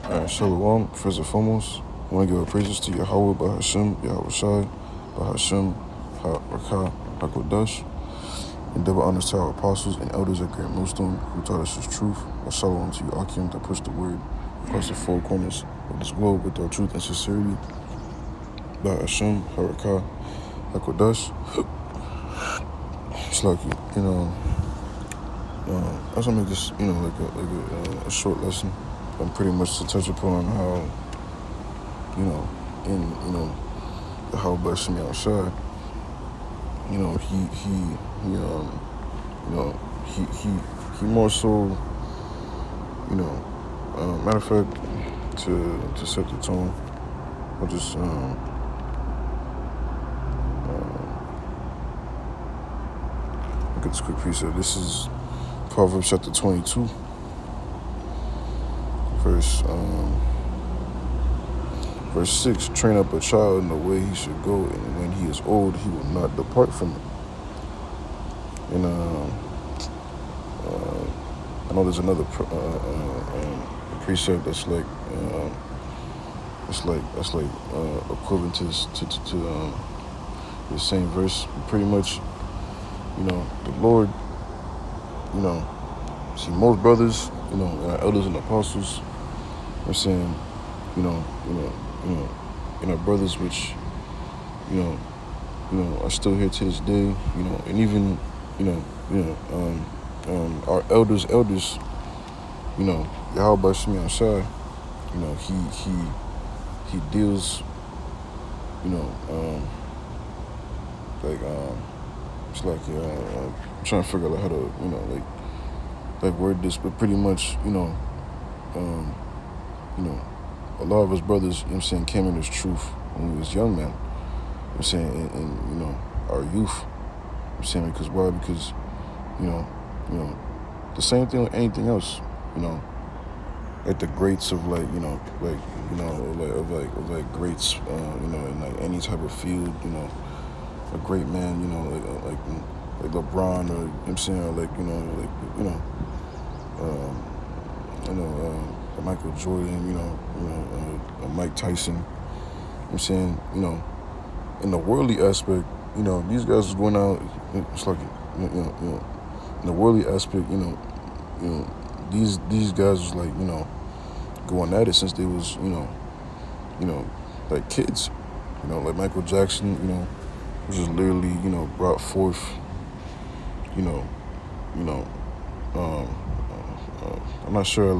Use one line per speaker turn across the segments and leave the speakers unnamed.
Shalom, first and foremost, I want to give our praises to Yahweh, Bahashem, Yahweh Shai, Bahashem, HaRakah, HaKodesh, and double honors to our apostles and elders at Grand Millstone who taught us His truth. A shalom to you, Akim, that pushed the word across the four corners of this globe with our truth and sincerity. Bahashem, HaRakah, HaKodesh. It's like, I just want to make this, like a short lesson. I'm pretty much to touch upon how, how Bashim Yahshai, he more so, matter of fact, to set the tone, I'll just, look at this quick precept. This is Proverbs chapter 22, verse 6, train up a child in the way he should go, and when he is old, he will not depart from it. And I know there's another precept that's like, equivalent to the same verse. Pretty much, the Lord, see most brothers, and our elders and apostles are saying, our brothers which, are still here to this day, and even, our elders, Yahweh Shemi Ashai, he deals, it's like, I'm trying to figure out how to, word this, but pretty much, a lot of us brothers, came in this truth when we was young men, and our youth, because why? Because, the same thing with anything else, like the greats of greats, in like any type of field, a great man, like LeBron, or Michael Jordan, Mike Tyson. In the worldly aspect, these guys was going out. It's like, in the worldly aspect, these guys was like, going at it since they was, like kids, like Michael Jackson, was just literally, brought forth, I'm not sure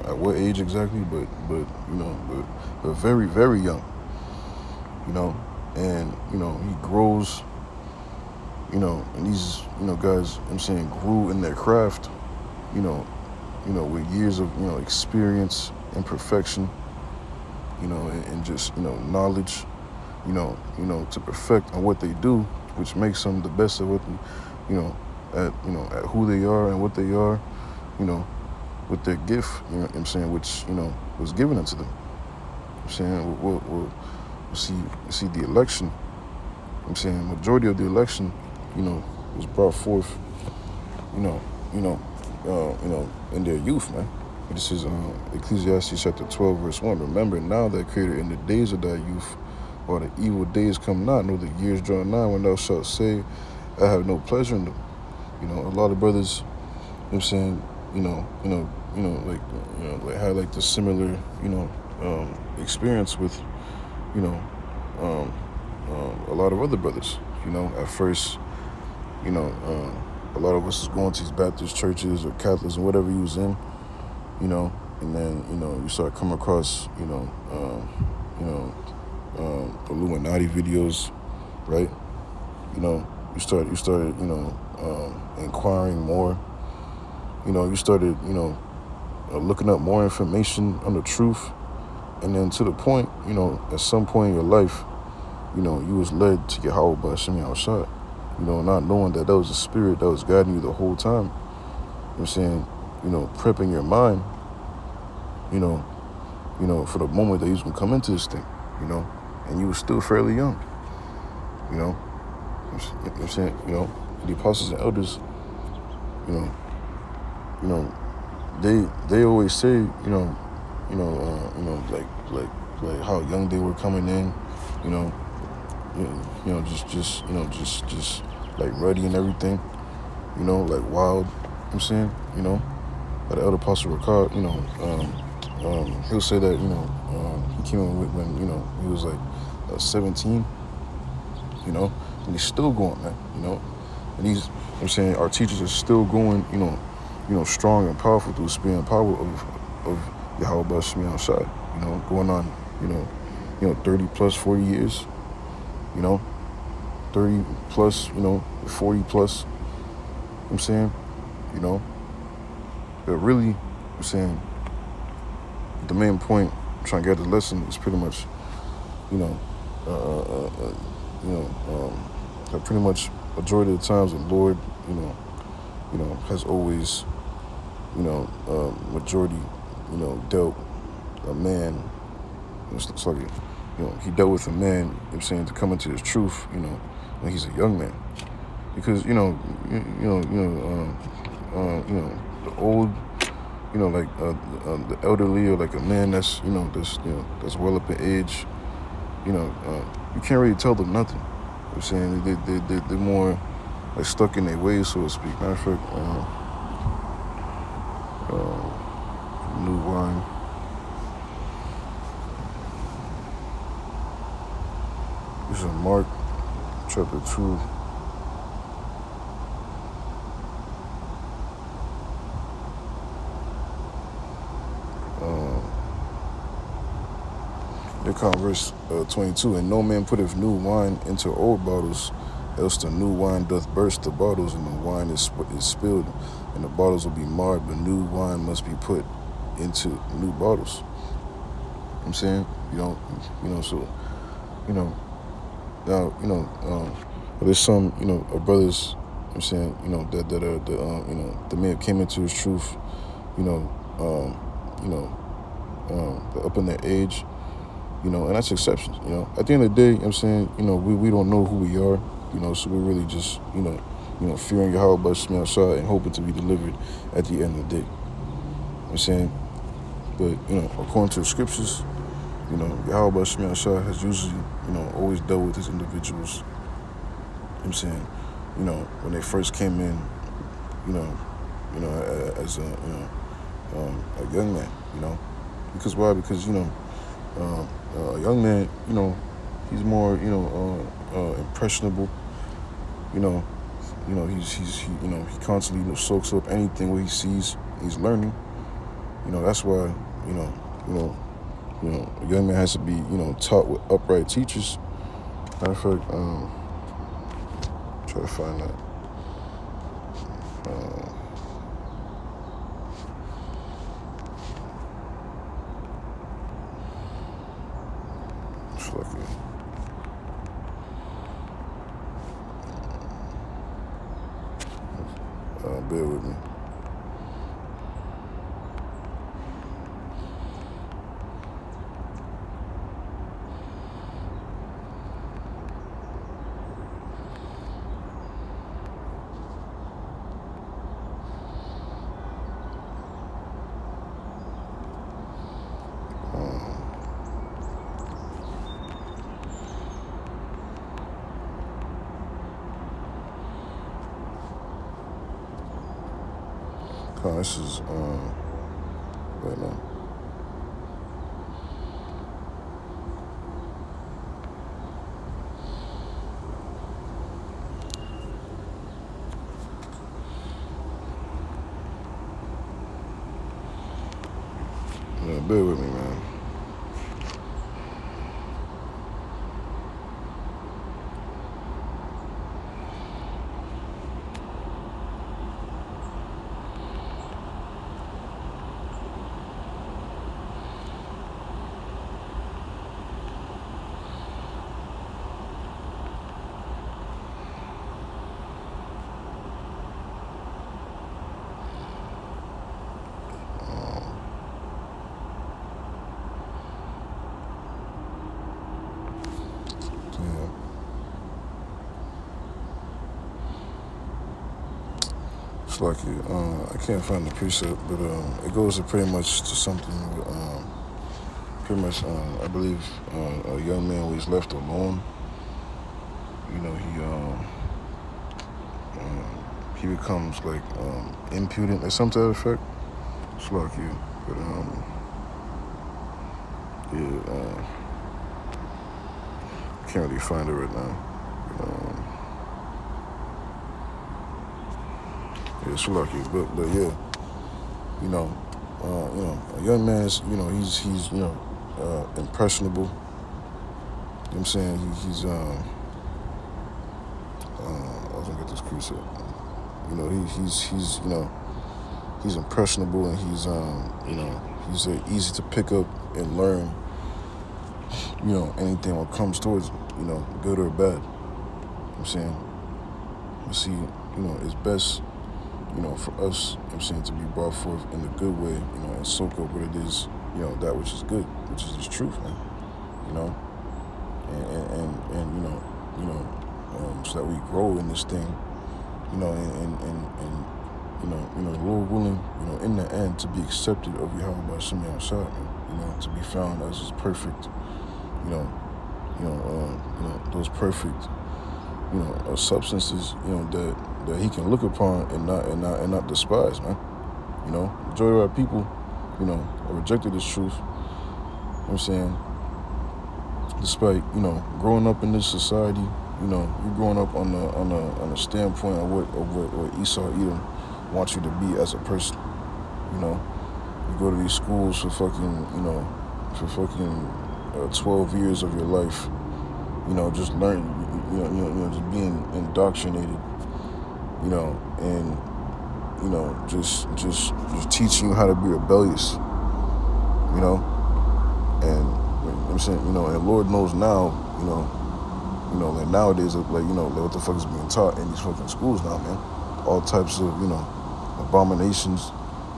at what age exactly, but very, very young, and he grows, and these guys, grew in their craft, with years of experience and perfection, and just knowledge, to perfect on what they do, which makes them the best of what at who they are and what they are, with their gift, which was given unto them. We'll see the election. Majority of the election, was brought forth, in their youth, man. This is Ecclesiastes chapter 12, verse 1. Remember now that Creator in the days of thy youth, while the evil days come not, nor the years draw nigh, when thou shalt say, I have no pleasure in them. A lot of brothers, had like the similar, experience with, a lot of other brothers. At first, a lot of us is going to these Baptist churches or Catholics and whatever you was in, and then, you start coming across, Illuminati videos, right? You started, inquiring more. You started, looking up more information on the truth. And then to the point, at some point in your life, you was led to Yahweh by Shemi Shai, not knowing that was a spirit that was guiding you the whole time. Prepping your mind, for the moment that you was going to come into this thing, and you were still fairly young, the apostles and elders, they always say, like how young they were coming in, you know, just like ruddy and everything, like wild. I'm saying, by the elder apostle Ricard, he'll say that, he came in with when, he was like 17, and he's still going, man, and I'm saying our teachers are still going, strong and powerful through the spirit and power of Yahweh Bashmi outside, going on, 30 plus 40 years, 30 plus, 40 plus, I'm saying, but really, I'm saying, the main point, I'm trying to get the lesson is pretty much, that pretty much majority of the times the Lord, has always, majority, dealt a man, it's like, he dealt with a man, to come into his truth, when he's a young man. Because, the old, the elderly, or like a man that's, that's well up in age, you can't really tell them nothing. I'm saying they're more like stuck in their ways, so to speak. Matter of fact, new wine. This is Mark chapter 2. Verse 22, and no man putteth new wine into old bottles, else the new wine doth burst the bottles, and the wine is spilled, and the bottles will be marred, but new wine must be put into new bottles. I'm saying, so, now, there's some, brothers, I'm saying, that are the may have came into his truth, up in their age, and that's exceptions, At the end of the day, I'm saying, we don't know who we are, so we're really just, fearing Yahweh Bashmi outside and hoping to be delivered at the end of the day. I'm saying, but, according to the scriptures, Yahweh Bashmi outside has usually, always dealt with his individuals, I'm saying, when they first came in, as a young man, because why? Because, a young man, he's more, impressionable. He constantly soaks up anything what he sees. He's learning. That's why, a young man has to be, taught with upright teachers. Matter of fact, try to find that. Bear with me. This is, right now. Yeah, bear with me, man. It's like I can't find the precept, but it goes to pretty much to something with pretty much, I believe, a young man was left alone. You know, he becomes like impudent, like something to that effect. It's like you, but yeah, can't really find it right now. Yeah, it's lucky, but yeah, you know, a young man is, he's impressionable. You know what I'm saying? He's I was gonna get this precept. He's impressionable, and he's easy to pick up and learn. Anything that comes towards him, good or bad. You know what I'm saying? But see, it's best, for us, to be brought forth in the good way, and soak up what it is, that which is good, which is the truth, man. And so that we grow in this thing, and Lord willing, in the end, to be accepted of Yahweh by Shemi Ashad, to be found as his perfect, those perfect, substances, that he can look upon and not despise, man. Majority of our people, have rejected this truth. You know what I'm saying? Despite, growing up in this society, you're growing up on the standpoint of what Esau Edom wants you to be as a person. You go to these schools for fucking 12 years of your life, just learn, just being indoctrinated, and just teaching you how to be rebellious, and I'm saying, and Lord knows now, like nowadays, like what the fuck is being taught in these fucking schools now, man. All types of, abominations,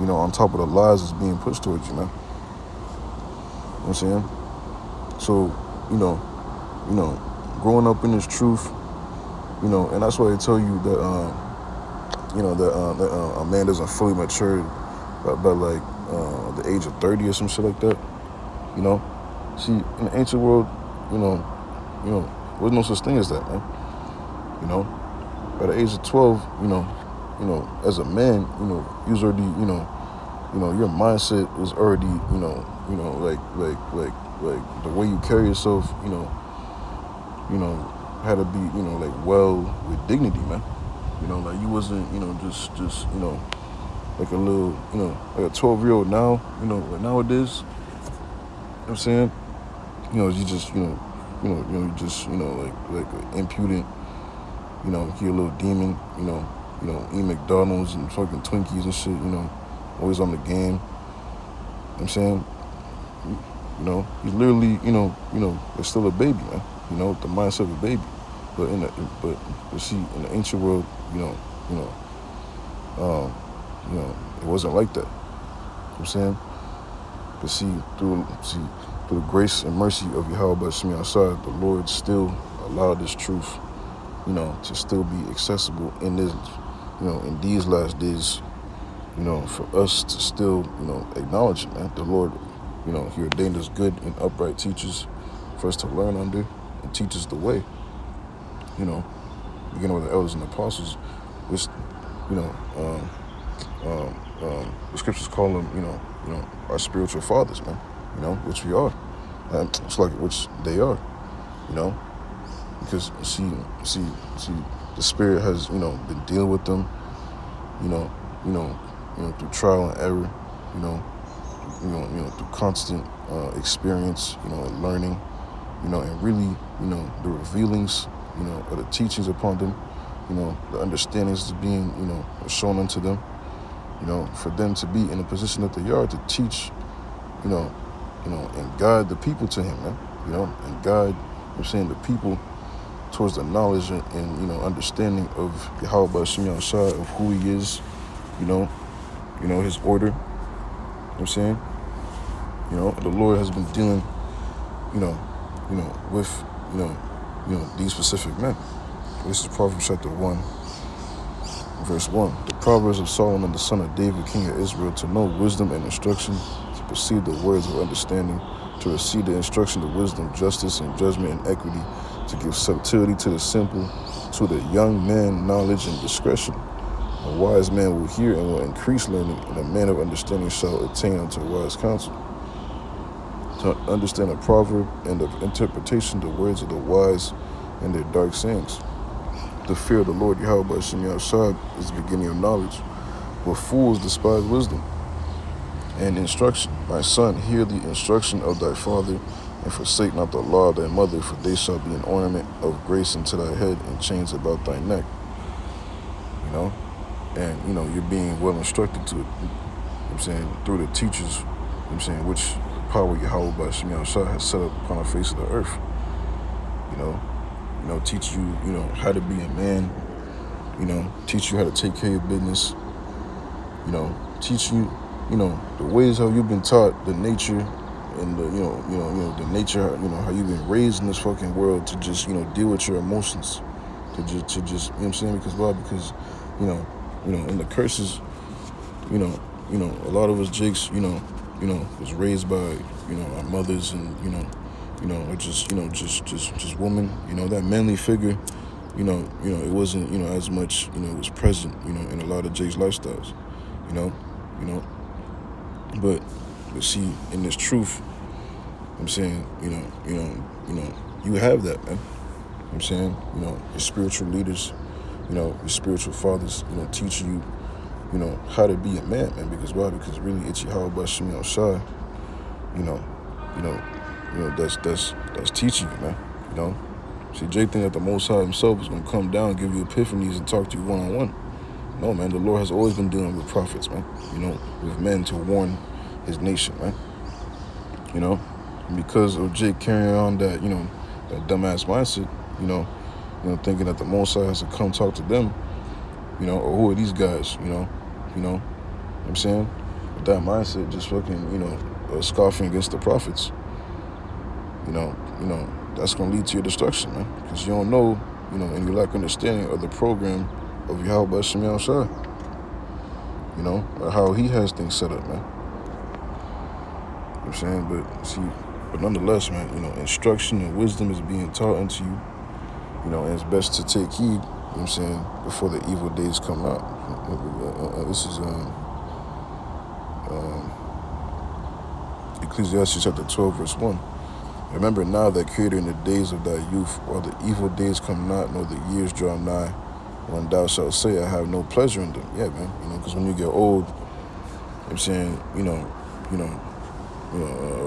on top of the lies that's being pushed towards you, man. You know what I'm saying? So, growing up in this truth, and that's why they tell you that, that a man doesn't fully mature by like the age of 30 or some shit like that. See, in the ancient world, there was no such thing as that, man. By the age of 12, as a man, you was already, your mindset was already, like the way you carry yourself, had to be, like well with dignity, man. Like you wasn't, just like a little, like a 12-year-old now, like nowadays. You know what I'm saying? You just, like impudent, you're a little demon, eat McDonald's and fucking Twinkies and shit, always on the game. You know what I'm saying? He's literally, they're still a baby, man. The mindset of a baby. But see, in the ancient world, it wasn't like that. You know what I'm saying? But see, through the grace and mercy of Yahweh by Shemi Ashad, the Lord still allowed this truth, to still be accessible in this, in these last days, for us to still, acknowledge it, man. The Lord, He ordained us good and upright teachers for us to learn under and teach us the way, beginning with the elders and the apostles, which, the scriptures call them, our spiritual fathers, man, which we are. It's like, which they are, because see, the Spirit has, been dealing with them, through trial and error, through constant experience, and learning, and really, the revealings, of the teachings upon them, the understandings is being, shown unto them, for them to be in the position that they are to teach, and guide the people to Him, man, and guide, the people towards the knowledge and understanding of Yahweh by Shemi Ashad, of who He is, His order. You know what I'm saying? The Lord has been dealing, with, these specific men. This is Proverbs chapter 1, verse 1. The Proverbs of Solomon, the son of David, king of Israel, to know wisdom and instruction, to perceive the words of understanding, to receive the instruction of wisdom, justice, and judgment and equity, to give subtlety to the simple, to the young man knowledge and discretion. A wise man will hear and will increase learning, and a man of understanding shall attain unto wise counsel. To understand a proverb and of interpretation the words of the wise and their dark sayings. The fear of the Lord Yahweh B'Shem Yahushua is the beginning of knowledge, but fools despise wisdom and instruction. My son, hear the instruction of thy father, and forsake not the law of thy mother, for they shall be an ornament of grace unto thy head and chains about thy neck. You know? And, you know, you're being well instructed to it, you know what I'm saying, through the teachers, you know what I'm saying, which power Yahweh B'Shem Yahushua has set up upon the face of the earth. You know, teach you, you know, how to be a man, you know, teach you how to take care of your business, you know, teach you, you know, the ways how you've been taught, the nature and the, you know, the nature, you know, how you've been raised in this fucking world to just, you know, deal with your emotions, to just, you know what I'm saying? Because why? Because, you know, in the curses, you know, a lot of us Jakes, you know, was raised by, you know, our mothers and, you know, or just women, you know, that manly figure, you know, it wasn't, you know, as much, you know, it was present, you know, in a lot of Jakes' lifestyles, you know, but see, in this truth, I'm saying, you know, you have that, man. I'm saying, you know, your spiritual leaders, you know, your spiritual fathers, you know, teach you, you know, how to be a man, man. Because why? Because really, it's Yahweh B'Shem Yahushua, you know, that's teaching you, man. You know, see, Jake think that the Most High Himself is gonna come down, give you epiphanies, and talk to you one-on-one. No, man, the Lord has always been dealing with prophets, man. You know, with men to warn His nation, man. You know, and because of Jake carrying on that, you know, that dumbass mindset, you know, thinking that the Most High has to come talk to them, you know, or who are these guys, you know what I'm saying? With that mindset, just fucking, you know, scoffing against the prophets, you know, that's gonna lead to your destruction, man, because you don't know, you know, and you lack understanding of the program of Yahweh B'Shem Yahushua, you know, or how He has things set up, man. You know what I'm saying? But see, nonetheless, man, you know, instruction and wisdom is being taught unto you, you know, and it's best to take heed, you know what I'm saying, before the evil days come out. This is Ecclesiastes chapter 12, verse 1. Remember now that Creator in the days of thy youth, while the evil days come not, nor the years draw nigh, when thou shalt say, I have no pleasure in them. Yeah, man, you know, because when you get old, you know what I'm saying,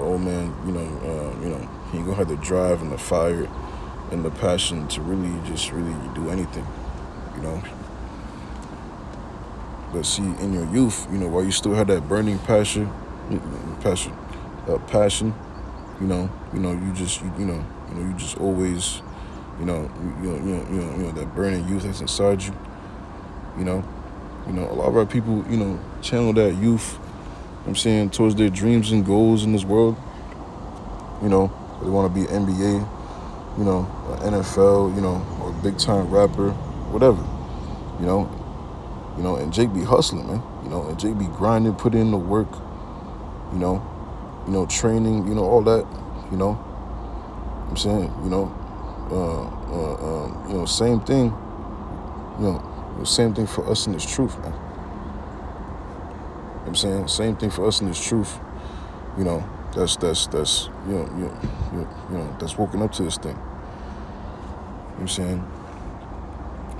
old man, he ain't gonna have the drive and the fire and the passion to really do anything, you know. But see, in your youth, you know, while you still have that burning passion, you know, you just always, you know, that burning youth that's inside you, you know, a lot of our people, you know, channel that youth, you know what I'm saying, towards their dreams and goals in this world, you know, they want to be NBA, you know, NFL, you know, or big time rapper, whatever, you know, and Jake be hustling, man, you know, and Jake be grinding, putting in the work, you know, training, you know, all that, you know, I'm saying, you know, same thing, you know, same thing for us in this truth, man. I'm saying, same thing for us in this truth, you know, that's that's woken up to this thing. You know what I'm saying?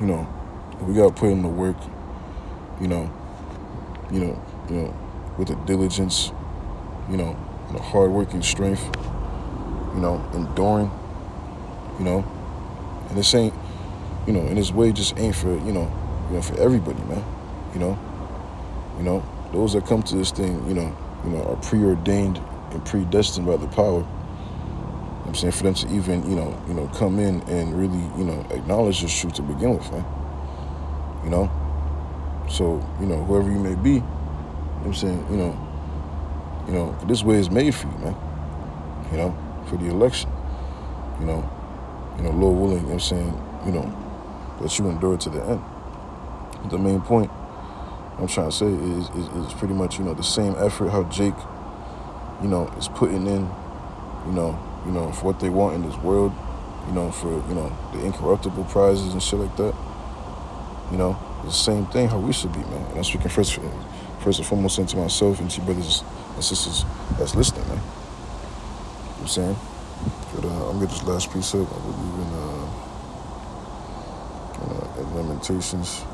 You know, we gotta put in the work, you know, with the diligence, you know, and the hard-working strength, you know, enduring, you know, and this ain't, you know, and this way just ain't for, you know, for everybody, man, you know, those that come to this thing, you know, are preordained and predestined by the power, you know what I'm saying, for them to even, you know, come in and really, you know, acknowledge this truth to begin with, man, you know, so, you know, whoever you may be, you know what I'm saying, you know, this way is made for you, man, you know, for the election, you know, Lord willing, you know what I'm saying, you know, that you endure to the end. The main point I'm trying to say is pretty much, you know, the same effort how Jake, you know, is putting in, for what they want in this world, for, the incorruptible prizes and shit like that. The same thing how we should be, man. And I'm speaking first and foremost into myself and to brothers and sisters that's listening, man. You know what I'm saying? But I'm gonna get this last precept. I believe in Lamentations.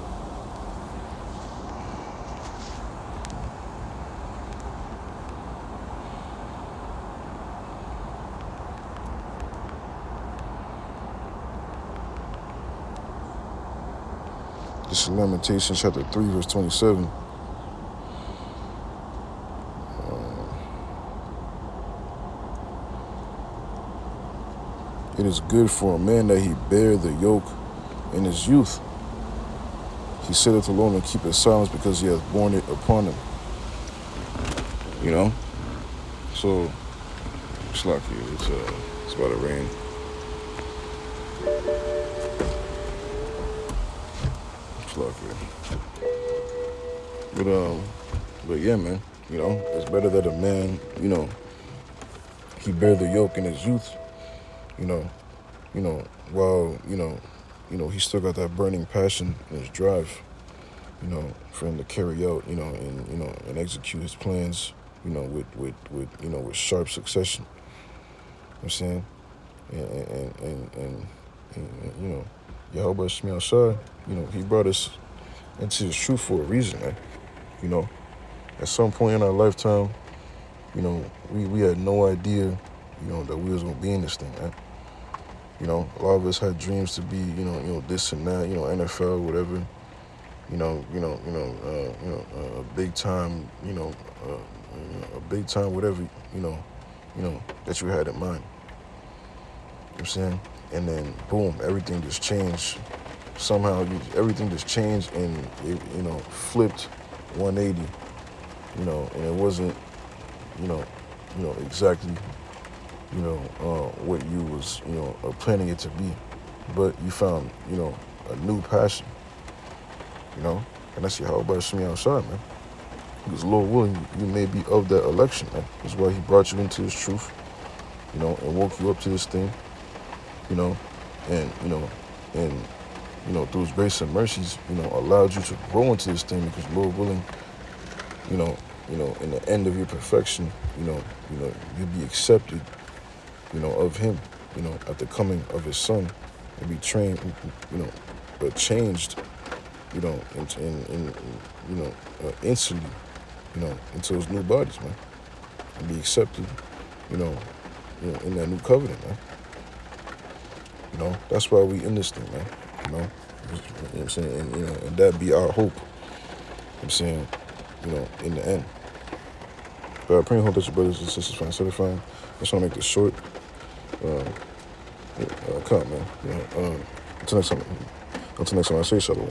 This is Lamentations chapter 3, verse 27. It is good for a man that he bear the yoke in his youth. He sitteth alone and keepeth silence because he hath borne it upon him. So it's lucky. It's about to rain. It's lucky. But yeah, man. It's better that a man, he bear the yoke in his youth. While he still got that burning passion and his drive, for him to carry out, and execute his plans, with sharp succession. You know what I'm saying? And Yahweh Shemiel Shai, he brought us into his truth for a reason, man. At some point in our lifetime, we had no idea, that we was gonna be in this thing, man. A lot of us had dreams to be, this and that, NFL, whatever. A big time, a big time, whatever, that you had in mind. You know what I'm saying? And then, boom, everything just changed. Somehow, everything just changed and it, flipped 180. And it wasn't, exactly, what you was, planning it to be. But you found, a new passion, and that's Yahweh Shemiel Shai, man. Because Lord willing, you may be of that election, man. That's why he brought you into his truth, and woke you up to this thing, and through his grace and mercies, allowed you to grow into this thing because Lord willing, in the end of your perfection, you'll be accepted, of him, at the coming of his son, and be trained, but changed, instantly, into his new bodies, man, and be accepted, in that new covenant, man. That's why we in this thing, man. You know what I'm saying? And that be our hope. I'm saying, in the end. But I pray and hope that your brothers and sisters find satisfying. I just want to make this short. Cut, man. Until next time, I say shalom.